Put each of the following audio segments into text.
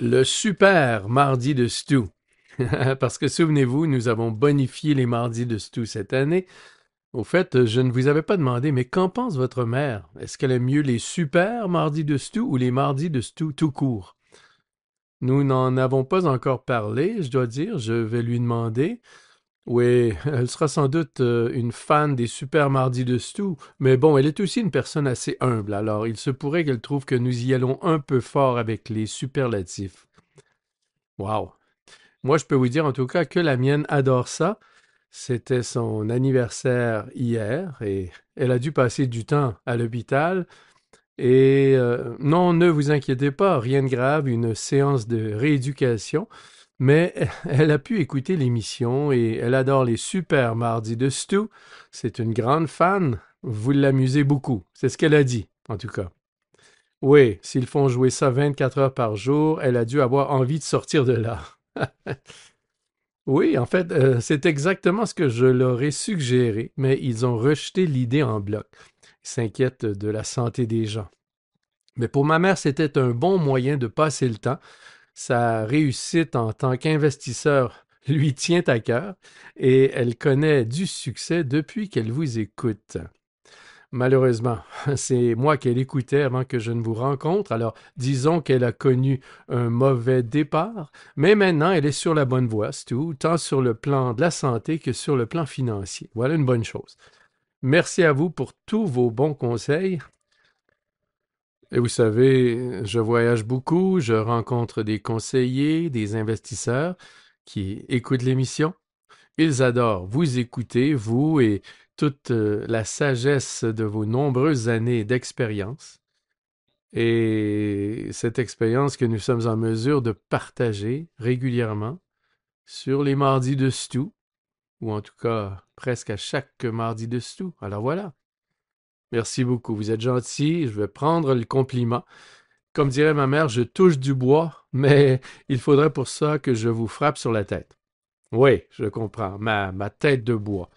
Le super mardi de Stu. Parce que souvenez-vous, nous avons bonifié les mardis de Stu cette année. Au fait, je ne vous avais pas demandé, mais qu'en pense votre mère? Est-ce qu'elle aime mieux les super mardis de Stu ou les mardis de Stu tout court? Nous n'en avons pas encore parlé, je dois dire, je vais lui demander. Oui, elle sera sans doute une fan des super mardis de Stu, mais bon, elle est aussi une personne assez humble, alors il se pourrait qu'elle trouve que nous y allons un peu fort avec les superlatifs. Wow! Moi, je peux vous dire en tout cas que la mienne adore ça. C'était son anniversaire hier et elle a dû passer du temps à l'hôpital. Et non, ne vous inquiétez pas, rien de grave, une séance de rééducation. Mais elle a pu écouter l'émission et elle adore les super mardis de Stu. C'est une grande fan. Vous l'amusez beaucoup. C'est ce qu'elle a dit, en tout cas. Oui, s'ils font jouer ça 24 heures par jour, elle a dû avoir envie de sortir de là. Oui, en fait, c'est exactement ce que je leur ai suggéré, mais ils ont rejeté l'idée en bloc. Ils s'inquiètent de la santé des gens. Mais pour ma mère, c'était un bon moyen de passer le temps. Sa réussite en tant qu'investisseur lui tient à cœur et elle connaît du succès depuis qu'elle vous écoute. Malheureusement, c'est moi qu'elle écoutait avant que je ne vous rencontre, alors disons qu'elle a connu un mauvais départ, mais maintenant elle est sur la bonne voie, c'est tout, tant sur le plan de la santé que sur le plan financier. Voilà une bonne chose. Merci à vous pour tous vos bons conseils. Et vous savez, je voyage beaucoup, je rencontre des conseillers, des investisseurs qui écoutent l'émission. Ils adorent vous écouter, vous et toute la sagesse de vos nombreuses années d'expérience. Et cette expérience que nous sommes en mesure de partager régulièrement sur les mardis de Stu, ou en tout cas presque à chaque mardi de Stu. Alors voilà. Merci beaucoup. Vous êtes gentil. Je vais prendre le compliment. Comme dirait ma mère, je touche du bois, mais il faudrait pour ça que je vous frappe sur la tête. Oui, je comprends. Ma tête de bois.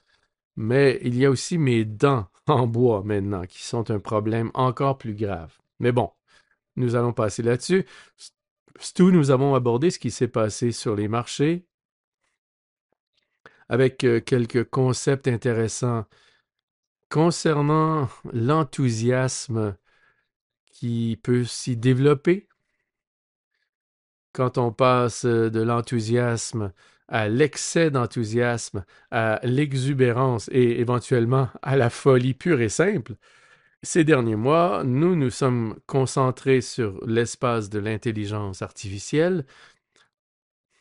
Mais il y a aussi mes dents en bois maintenant, qui sont un problème encore plus grave. Mais bon, nous allons passer là-dessus. Stu, nous avons abordé ce qui s'est passé sur les marchés avec quelques concepts intéressants concernant l'enthousiasme qui peut s'y développer quand on passe de l'enthousiasme à l'excès d'enthousiasme, à l'exubérance et éventuellement à la folie pure et simple. Ces derniers mois, nous nous sommes concentrés sur l'espace de l'intelligence artificielle.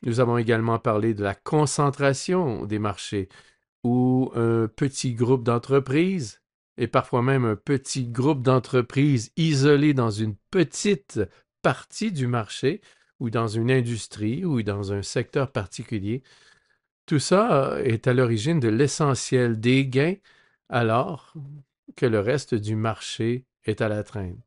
Nous avons également parlé de la concentration des marchés, où un petit groupe d'entreprises, et parfois même un petit groupe d'entreprises isolé dans une petite partie du marché, ou dans une industrie, ou dans un secteur particulier, tout ça est à l'origine de l'essentiel des gains, alors que le reste du marché est à la traîne.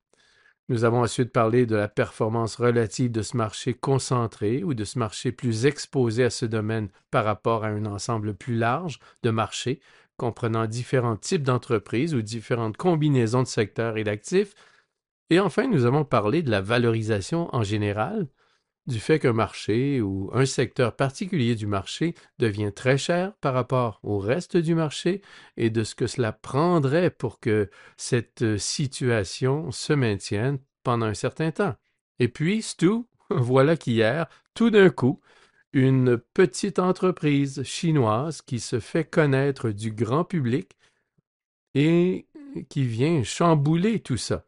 Nous avons ensuite parlé de la performance relative de ce marché concentré ou de ce marché plus exposé à ce domaine par rapport à un ensemble plus large de marchés comprenant différents types d'entreprises ou différentes combinaisons de secteurs et d'actifs. Et enfin, nous avons parlé de la valorisation en général, du fait qu'un marché ou un secteur particulier du marché devient très cher par rapport au reste du marché et de ce que cela prendrait pour que cette situation se maintienne pendant un certain temps. Et puis, Stu, voilà qu'hier, tout d'un coup, une petite entreprise chinoise qui se fait connaître du grand public et qui vient chambouler tout ça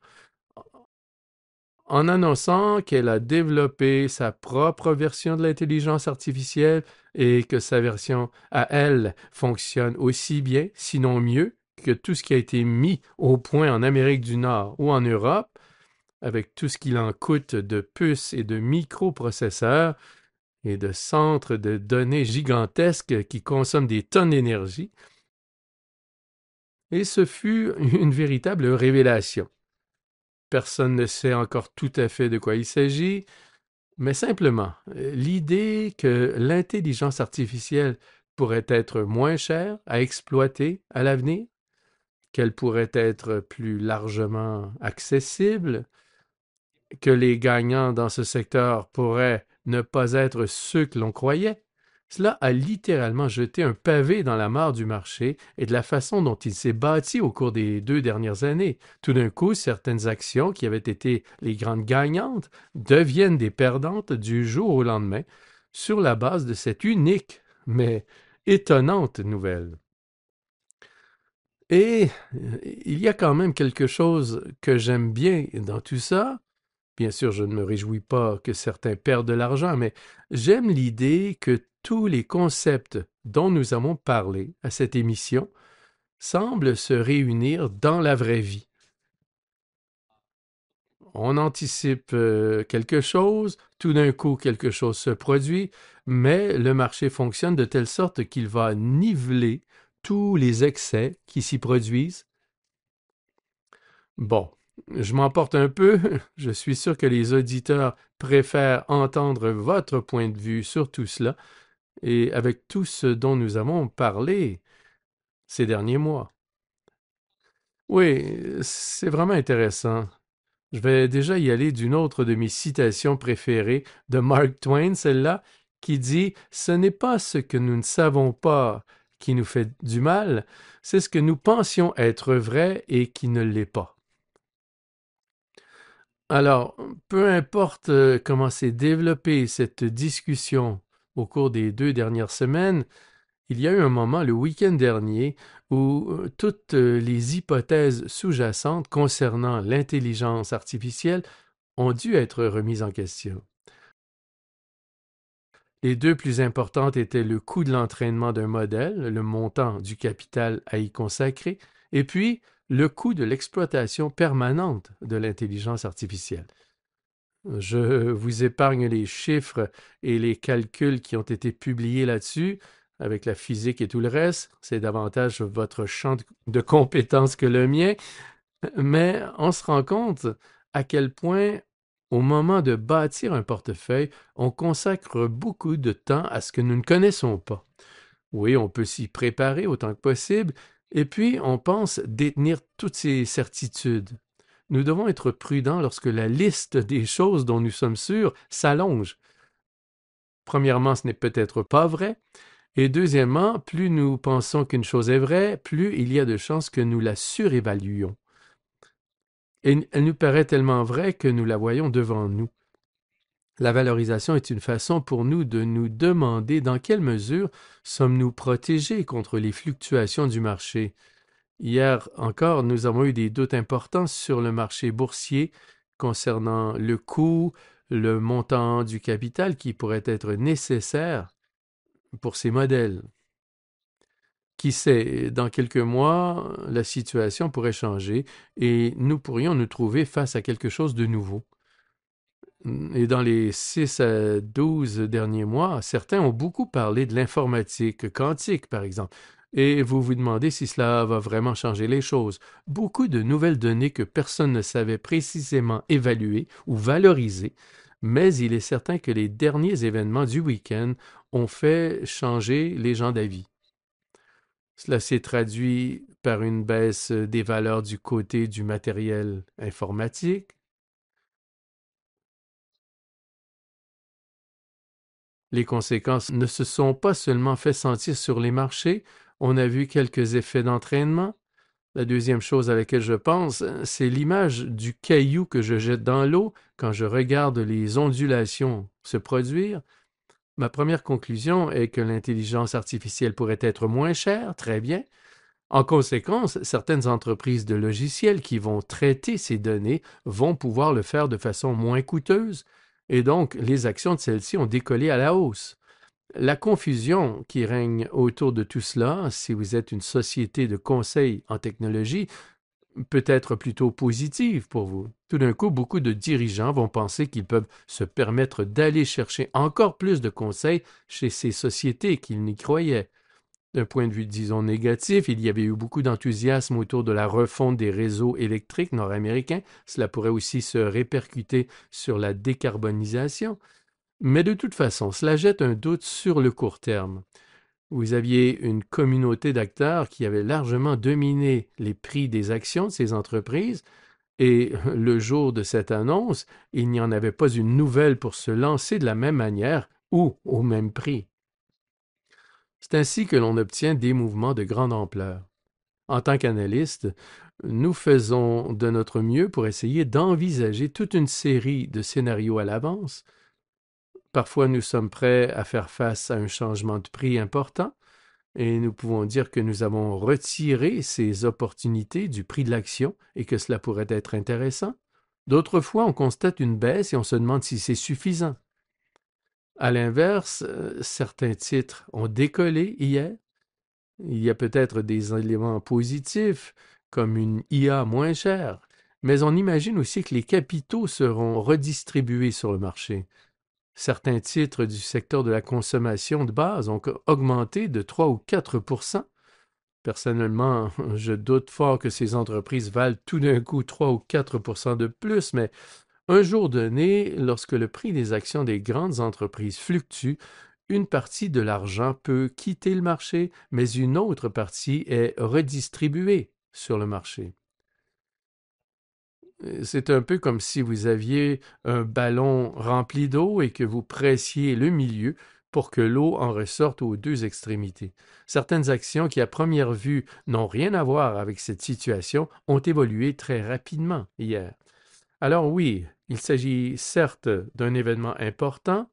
en annonçant qu'elle a développé sa propre version de l'intelligence artificielle et que sa version à elle fonctionne aussi bien, sinon mieux, que tout ce qui a été mis au point en Amérique du Nord ou en Europe, avec tout ce qu'il en coûte de puces et de microprocesseurs et de centres de données gigantesques qui consomment des tonnes d'énergie. Et ce fut une véritable révélation. Personne ne sait encore tout à fait de quoi il s'agit, mais simplement, l'idée que l'intelligence artificielle pourrait être moins chère à exploiter à l'avenir, qu'elle pourrait être plus largement accessible, que les gagnants dans ce secteur pourraient ne pas être ceux que l'on croyait, cela a littéralement jeté un pavé dans la mare du marché et de la façon dont il s'est bâti au cours des 2 dernières années. Tout d'un coup, certaines actions qui avaient été les grandes gagnantes deviennent des perdantes du jour au lendemain sur la base de cette unique mais étonnante nouvelle. Et il y a quand même quelque chose que j'aime bien dans tout ça. Bien sûr, je ne me réjouis pas que certains perdent de l'argent, mais j'aime l'idée que tous les concepts dont nous avons parlé à cette émission semblent se réunir dans la vraie vie. On anticipe quelque chose, tout d'un coup quelque chose se produit, mais le marché fonctionne de telle sorte qu'il va niveler tous les excès qui s'y produisent. Bon, je m'emporte un peu. Je suis sûr que les auditeurs préfèrent entendre votre point de vue sur tout cela et avec tout ce dont nous avons parlé ces derniers mois. Oui, c'est vraiment intéressant. Je vais déjà y aller d'une autre de mes citations préférées de Mark Twain, celle-là, qui dit Ce n'est pas ce que nous ne savons pas qui nous fait du mal, c'est ce que nous pensions être vrai et qui ne l'est pas. Alors, peu importe comment s'est développée cette discussion au cours des 2 dernières semaines, il y a eu un moment le week-end dernier où toutes les hypothèses sous-jacentes concernant l'intelligence artificielle ont dû être remises en question. Les deux plus importantes étaient le coût de l'entraînement d'un modèle, le montant du capital à y consacrer, et puis le coût de l'exploitation permanente de l'intelligence artificielle. Je vous épargne les chiffres et les calculs qui ont été publiés là-dessus, avec la physique et tout le reste. C'est davantage votre champ de compétences que le mien. Mais on se rend compte à quel point, au moment de bâtir un portefeuille, on consacre beaucoup de temps à ce que nous ne connaissons pas. Oui, on peut s'y préparer autant que possible, et puis on pense détenir toutes ces certitudes. Nous devons être prudents lorsque la liste des choses dont nous sommes sûrs s'allonge. Premièrement, ce n'est peut-être pas vrai, et deuxièmement, plus nous pensons qu'une chose est vraie, plus il y a de chances que nous la surévaluions. Et elle nous paraît tellement vraie que nous la voyons devant nous. La valorisation est une façon pour nous de nous demander dans quelle mesure sommes-nous protégés contre les fluctuations du marché. Hier encore, nous avons eu des doutes importants sur le marché boursier concernant le coût, le montant du capital qui pourrait être nécessaire pour ces modèles. Qui sait, dans quelques mois, la situation pourrait changer et nous pourrions nous trouver face à quelque chose de nouveau. Et dans les 6 à 12 derniers mois, certains ont beaucoup parlé de l'informatique quantique, par exemple. Et vous vous demandez si cela va vraiment changer les choses. Beaucoup de nouvelles données que personne ne savait précisément évaluer ou valoriser, mais il est certain que les derniers événements du week-end ont fait changer les gens d'avis. Cela s'est traduit par une baisse des valeurs du côté du matériel informatique. Les conséquences ne se sont pas seulement fait sentir sur les marchés, on a vu quelques effets d'entraînement. La deuxième chose à laquelle je pense, c'est l'image du caillou que je jette dans l'eau quand je regarde les ondulations se produire. Ma première conclusion est que l'intelligence artificielle pourrait être moins chère, très bien. En conséquence, certaines entreprises de logiciels qui vont traiter ces données vont pouvoir le faire de façon moins coûteuse, et donc les actions de celles-ci ont décollé à la hausse. La confusion qui règne autour de tout cela, si vous êtes une société de conseil en technologie, peut être plutôt positive pour vous. Tout d'un coup, beaucoup de dirigeants vont penser qu'ils peuvent se permettre d'aller chercher encore plus de conseils chez ces sociétés qu'ils n'y croyaient. D'un point de vue, disons, négatif, il y avait eu beaucoup d'enthousiasme autour de la refonte des réseaux électriques nord-américains. Cela pourrait aussi se répercuter sur la décarbonisation. Mais de toute façon, cela jette un doute sur le court terme. Vous aviez une communauté d'acteurs qui avait largement dominé les prix des actions de ces entreprises, Et le jour de cette annonce, il n'y en avait pas une nouvelle pour se lancer de la même manière ou au même prix. C'est ainsi que l'on obtient des mouvements de grande ampleur. En tant qu'analystes, nous faisons de notre mieux pour essayer d'envisager toute une série de scénarios à l'avance. Parfois, nous sommes prêts à faire face à un changement de prix important et nous pouvons dire que nous avons retiré ces opportunités du prix de l'action et que cela pourrait être intéressant. D'autres fois, on constate une baisse et on se demande si c'est suffisant. À l'inverse, certains titres ont décollé hier. Il y a peut-être des éléments positifs, comme une IA moins chère, mais on imagine aussi que les capitaux seront redistribués sur le marché. Certains titres du secteur de la consommation de base ont augmenté de 3 ou 4 Personnellement, je doute fort que ces entreprises valent tout d'un coup 3 ou 4 de plus, mais un jour donné, lorsque le prix des actions des grandes entreprises fluctue, une partie de l'argent peut quitter le marché, mais une autre partie est redistribuée sur le marché. C'est un peu comme si vous aviez un ballon rempli d'eau et que vous pressiez le milieu pour que l'eau en ressorte aux deux extrémités. Certaines actions qui, à première vue, n'ont rien à voir avec cette situation ont évolué très rapidement hier. Alors oui, il s'agit certes d'un événement important.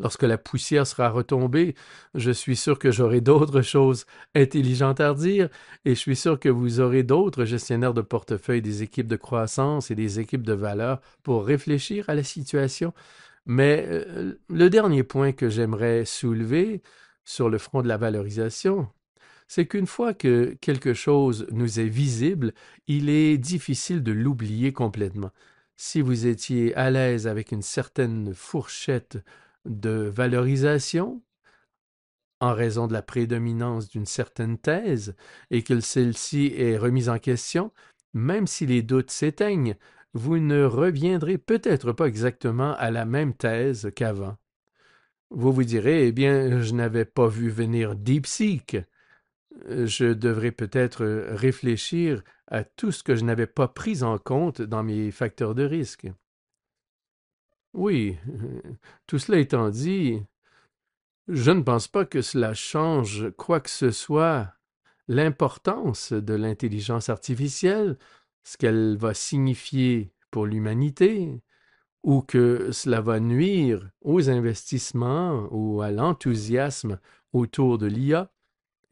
Lorsque la poussière sera retombée, je suis sûr que j'aurai d'autres choses intelligentes à dire et je suis sûr que vous aurez d'autres gestionnaires de portefeuille, des équipes de croissance et des équipes de valeur pour réfléchir à la situation. Mais le dernier point que j'aimerais soulever sur le front de la valorisation, c'est qu'une fois que quelque chose nous est visible, il est difficile de l'oublier complètement. Si vous étiez à l'aise avec une certaine fourchette de valorisation, en raison de la prédominance d'une certaine thèse, et que celle-ci est remise en question, même si les doutes s'éteignent, vous ne reviendrez peut-être pas exactement à la même thèse qu'avant. Vous vous direz, eh bien, je n'avais pas vu venir DeepSeek. Je devrais peut-être réfléchir à tout ce que je n'avais pas pris en compte dans mes facteurs de risque. Oui, tout cela étant dit, je ne pense pas que cela change quoi que ce soit l'importance de l'intelligence artificielle, ce qu'elle va signifier pour l'humanité, ou que cela va nuire aux investissements ou à l'enthousiasme autour de l'IA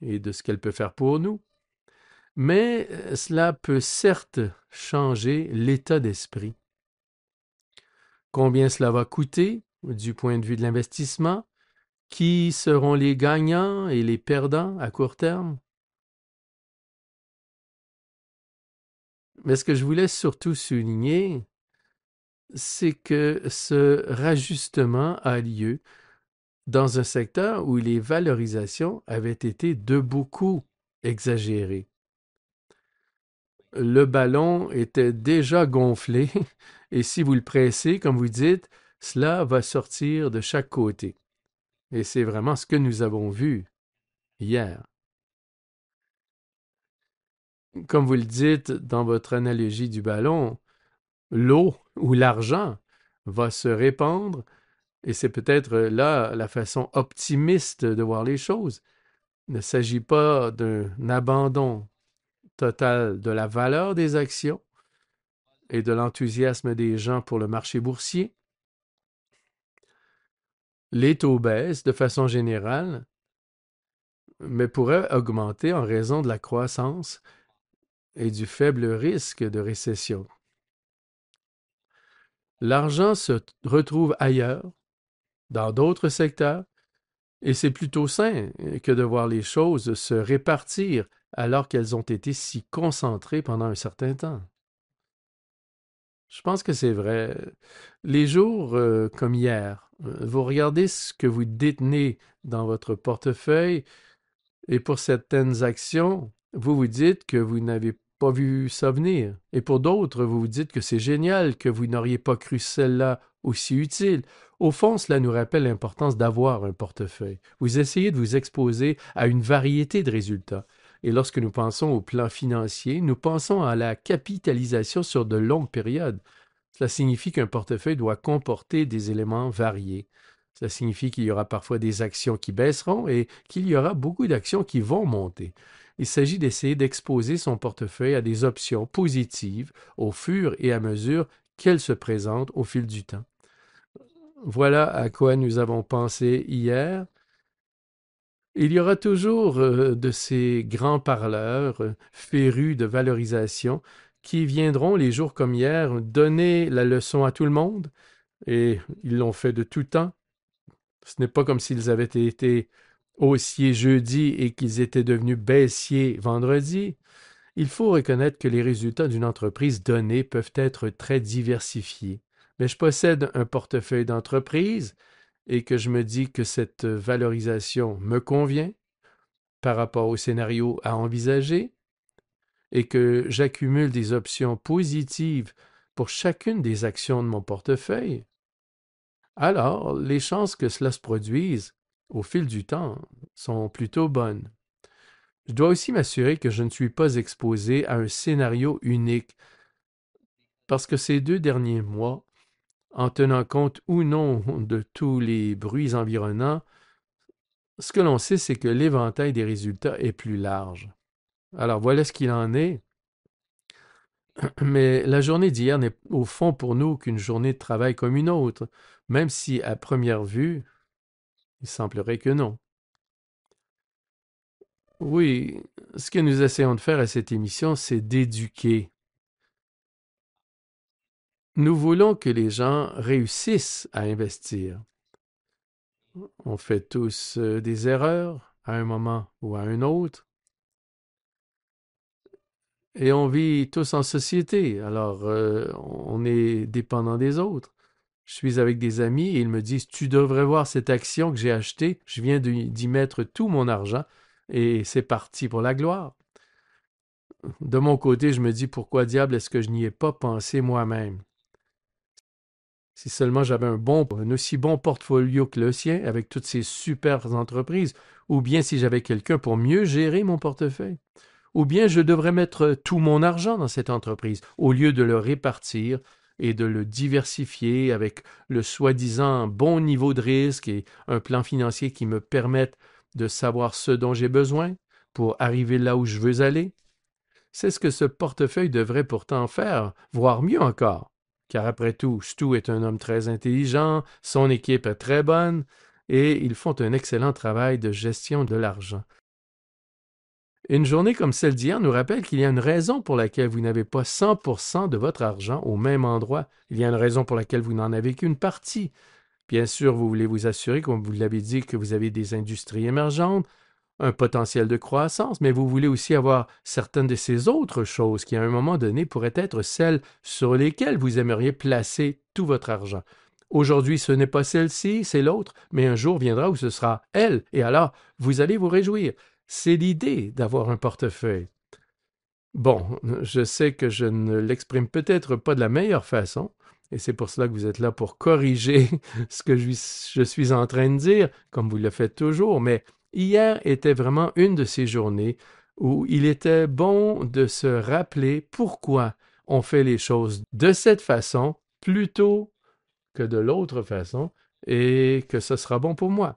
et de ce qu'elle peut faire pour nous. Mais cela peut certes changer l'état d'esprit. Combien cela va coûter du point de vue de l'investissement? Qui seront les gagnants et les perdants à court terme? Mais ce que je voulais surtout souligner, c'est que ce rajustement a lieu dans un secteur où les valorisations avaient été de beaucoup exagérées. Le ballon était déjà gonflé et si vous le pressez, comme vous dites, cela va sortir de chaque côté. Et c'est vraiment ce que nous avons vu hier. Comme vous le dites dans votre analogie du ballon, l'eau ou l'argent va se répandre et c'est peut-être là la façon optimiste de voir les choses. Il ne s'agit pas d'un abandon total de la valeur des actions et de l'enthousiasme des gens pour le marché boursier. Les taux baissent de façon générale, mais pourraient augmenter en raison de la croissance et du faible risque de récession. L'argent se retrouve ailleurs, dans d'autres secteurs, et c'est plutôt sain que de voir les choses se répartir alors qu'elles ont été si concentrées pendant un certain temps. Je pense que c'est vrai. Les jours comme hier, vous regardez ce que vous détenez dans votre portefeuille et pour certaines actions, vous vous dites que vous n'avez pas vu ça venir. Et pour d'autres, vous vous dites que c'est génial, que vous n'auriez pas cru celle-là aussi utile. Au fond, cela nous rappelle l'importance d'avoir un portefeuille. Vous essayez de vous exposer à une variété de résultats. Et lorsque nous pensons au plan financier, nous pensons à la capitalisation sur de longues périodes. Cela signifie qu'un portefeuille doit comporter des éléments variés. Cela signifie qu'il y aura parfois des actions qui baisseront et qu'il y aura beaucoup d'actions qui vont monter. Il s'agit d'essayer d'exposer son portefeuille à des options positives au fur et à mesure qu'elles se présentent au fil du temps. Voilà à quoi nous avons pensé hier. Il y aura toujours de ces grands parleurs férus de valorisation qui viendront les jours comme hier donner la leçon à tout le monde, et ils l'ont fait de tout temps. Ce n'est pas comme s'ils avaient été haussiers jeudi et qu'ils étaient devenus baissiers vendredi. Il faut reconnaître que les résultats d'une entreprise donnée peuvent être très diversifiés. Mais je possède un portefeuille d'entreprise et que je me dis que cette valorisation me convient par rapport au scénario à envisager et que j'accumule des options positives pour chacune des actions de mon portefeuille, alors les chances que cela se produise au fil du temps sont plutôt bonnes. Je dois aussi m'assurer que je ne suis pas exposé à un scénario unique parce que ces 2 derniers mois, en tenant compte ou non de tous les bruits environnants, ce que l'on sait, c'est que l'éventail des résultats est plus large. Alors voilà ce qu'il en est. Mais la journée d'hier n'est au fond pour nous qu'une journée de travail comme une autre, même si à première vue, il semblerait que non. Oui, ce que nous essayons de faire à cette émission, c'est d'éduquer. Nous voulons que les gens réussissent à investir. On fait tous des erreurs à un moment ou à un autre. Et on vit tous en société, alors on est dépendant des autres. Je suis avec des amis et ils me disent, tu devrais voir cette action que j'ai achetée, je viens d'y mettre tout mon argent et c'est parti pour la gloire. De mon côté, je me dis, pourquoi diable est-ce que je n'y ai pas pensé moi-même? Si seulement j'avais un aussi bon portfolio que le sien avec toutes ces super entreprises, ou bien si j'avais quelqu'un pour mieux gérer mon portefeuille. Ou bien je devrais mettre tout mon argent dans cette entreprise au lieu de le répartir et de le diversifier avec le soi-disant bon niveau de risque et un plan financier qui me permette de savoir ce dont j'ai besoin pour arriver là où je veux aller. C'est ce que ce portefeuille devrait pourtant faire, voire mieux encore. Car après tout, Stu est un homme très intelligent, son équipe est très bonne, et ils font un excellent travail de gestion de l'argent. Une journée comme celle d'hier nous rappelle qu'il y a une raison pour laquelle vous n'avez pas 100% de votre argent au même endroit. Il y a une raison pour laquelle vous n'en avez qu'une partie. Bien sûr, vous voulez vous assurer, comme vous l'avez dit, que vous avez des industries émergentes, un potentiel de croissance, mais vous voulez aussi avoir certaines de ces autres choses qui, à un moment donné, pourraient être celles sur lesquelles vous aimeriez placer tout votre argent. Aujourd'hui, ce n'est pas celle-ci, c'est l'autre, mais un jour viendra où ce sera elle, et alors vous allez vous réjouir. C'est l'idée d'avoir un portefeuille. Bon, je sais que je ne l'exprime peut-être pas de la meilleure façon, et c'est pour cela que vous êtes là pour corriger ce que je suis en train de dire, comme vous le faites toujours, mais hier était vraiment une de ces journées où il était bon de se rappeler pourquoi on fait les choses de cette façon plutôt que de l'autre façon, et que ce sera bon pour moi.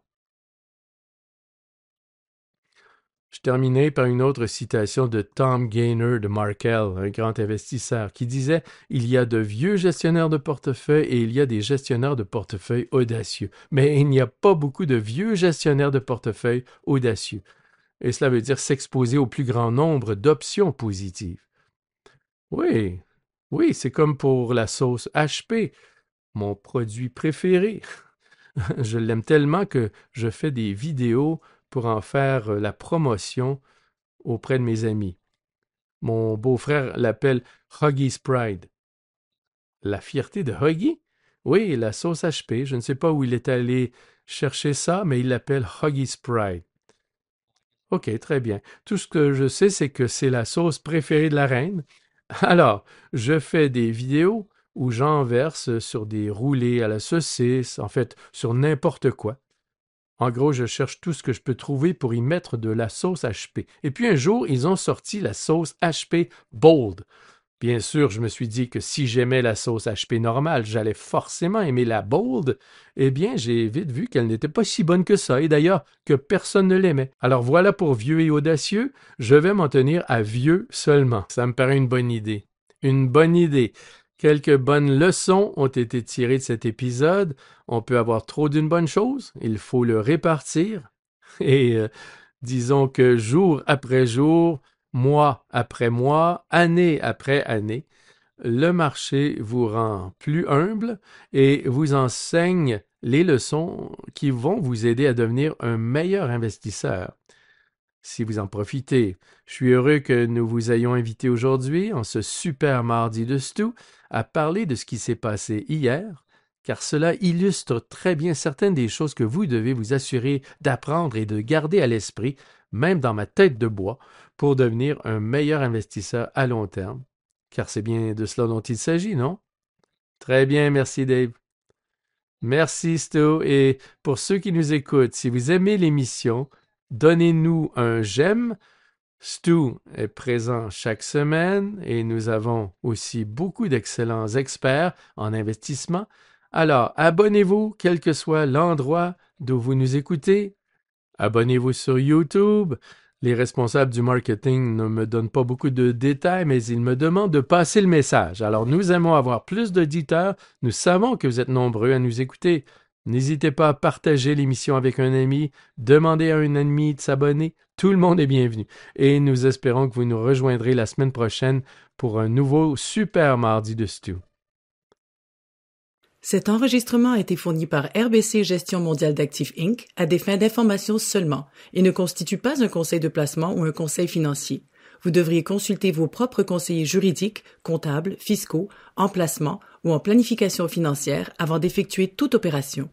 Je terminais par une autre citation de Tom Gaynor de Markel, un grand investisseur, qui disait « Il y a de vieux gestionnaires de portefeuille et il y a des gestionnaires de portefeuille audacieux. Mais il n'y a pas beaucoup de vieux gestionnaires de portefeuille audacieux. » Et cela veut dire s'exposer au plus grand nombre d'options positives. Oui, oui, c'est comme pour la sauce HP, mon produit préféré. Je l'aime tellement que je fais des vidéos pour en faire la promotion auprès de mes amis. Mon beau-frère l'appelle Huggy's Pride. La fierté de Huggy? Oui, la sauce HP. Je ne sais pas où il est allé chercher ça, mais il l'appelle Huggy's Pride. OK, très bien. Tout ce que je sais, c'est que c'est la sauce préférée de la reine. Alors, je fais des vidéos où j'en verse sur des roulés à la saucisse, en fait, sur n'importe quoi. En gros, je cherche tout ce que je peux trouver pour y mettre de la sauce HP. Et puis un jour, ils ont sorti la sauce HP Bold. Bien sûr, je me suis dit que si j'aimais la sauce HP normale, j'allais forcément aimer la Bold. Eh bien, j'ai vite vu qu'elle n'était pas si bonne que ça, et d'ailleurs que personne ne l'aimait. Alors voilà pour vieux et audacieux, je vais m'en tenir à vieux seulement. Ça me paraît une bonne idée. Une bonne idée. Quelques bonnes leçons ont été tirées de cet épisode. On peut avoir trop d'une bonne chose, il faut le répartir. Et disons que jour après jour, mois après mois, année après année, le marché vous rend plus humble et vous enseigne les leçons qui vont vous aider à devenir un meilleur investisseur. Si vous en profitez, je suis heureux que nous vous ayons invité aujourd'hui, en ce super mardi de Stu, à parler de ce qui s'est passé hier, car cela illustre très bien certaines des choses que vous devez vous assurer d'apprendre et de garder à l'esprit, même dans ma tête de bois, pour devenir un meilleur investisseur à long terme. Car c'est bien de cela dont il s'agit, non? Très bien, merci Dave. Merci Stu, et pour ceux qui nous écoutent, si vous aimez l'émission, donnez-nous un j'aime. Stu est présent chaque semaine et nous avons aussi beaucoup d'excellents experts en investissement. Alors, abonnez-vous, quel que soit l'endroit d'où vous nous écoutez. Abonnez-vous sur YouTube. Les responsables du marketing ne me donnent pas beaucoup de détails, mais ils me demandent de passer le message. Alors, nous aimons avoir plus d'auditeurs. Nous savons que vous êtes nombreux à nous écouter. N'hésitez pas à partager l'émission avec un ami, demandez à un ami de s'abonner. Tout le monde est bienvenu. Et nous espérons que vous nous rejoindrez la semaine prochaine pour un nouveau super mardi de Stu. Cet enregistrement a été fourni par RBC Gestion mondiale d'actifs Inc. à des fins d'information seulement et ne constitue pas un conseil de placement ou un conseil financier. Vous devriez consulter vos propres conseillers juridiques, comptables, fiscaux, en placement ou en planification financière avant d'effectuer toute opération.